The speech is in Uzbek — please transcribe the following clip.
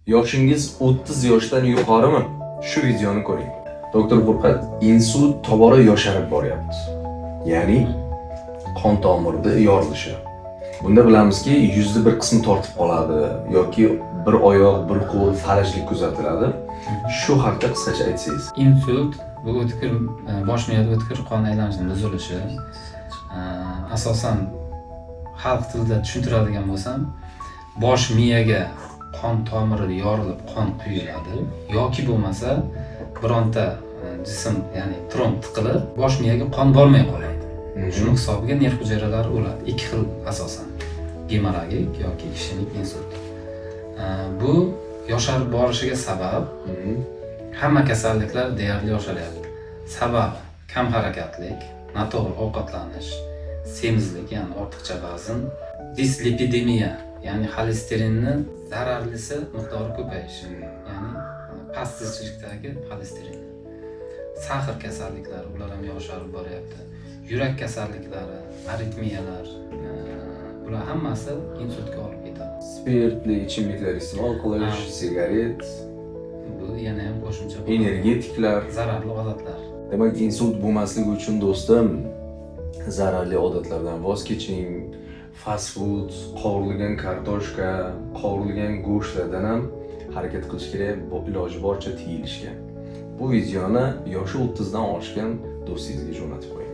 Yoshingiz 30 yoshdan yuqorimi? Shu videoni ko'ring. Doktor Furqat, insult tobora yosharib boryapti. Ya'ni qon tomirida yorilishi. Bunda bilamizki, yuzda bir qism tortib qoladi yoki bir oyoq, bir qo'l falajlik kuzatiladi. Shu haqida qisqacha aytsangiz. Insult bu o'tkir bosh miyada o'tkir qon aylanishining buzilishi. Asosan xalq tilida tushuntiradigan bo'lsam, bosh miyaga qon tomiri yorilib qon quyiladi yoki bo'lmasa bironta jism, ya'ni tromb tiqilib bosh miyaga qon bormay qoladi. Shuning hisobiga nerv hujayralari o'ladi. Ikki xil asosan. Gemorragik yoki ishemik insult. Bu yosharib borishiga sabab hamma kasalliklar deyarli yosharyapti. Sabab kam harakatlik, noto'g'ri ovqatlanish, semizlik, ya'ni ortiqcha vazn, dislipidemiya, ya'ni xolesterinni zararlisi miqdori ko'payishi, ya'ni past tezlikdagi xolesterin. Sahr kasalliklari ular ham yosharib boryapti. Yurak kasalliklari, aritmiyalar, bular hammasi insultga olib ketadi. Spirtli ichimliklar iste'mol qilish, sigaret, bu yana ham qo'shimcha energetiklar, zararli odatlar. Demak, insult bo'lmasligi uchun do'stim, zararli odatlardan voz keching. Fast food, qovurilgan kartoshka, qovurilgan go'shtlardan ham harakat qilish kerak, iloji boricha tiyilishga. Bu videoni yoshi 30 dan oshgan do'stingizga jo'natib qo'ying.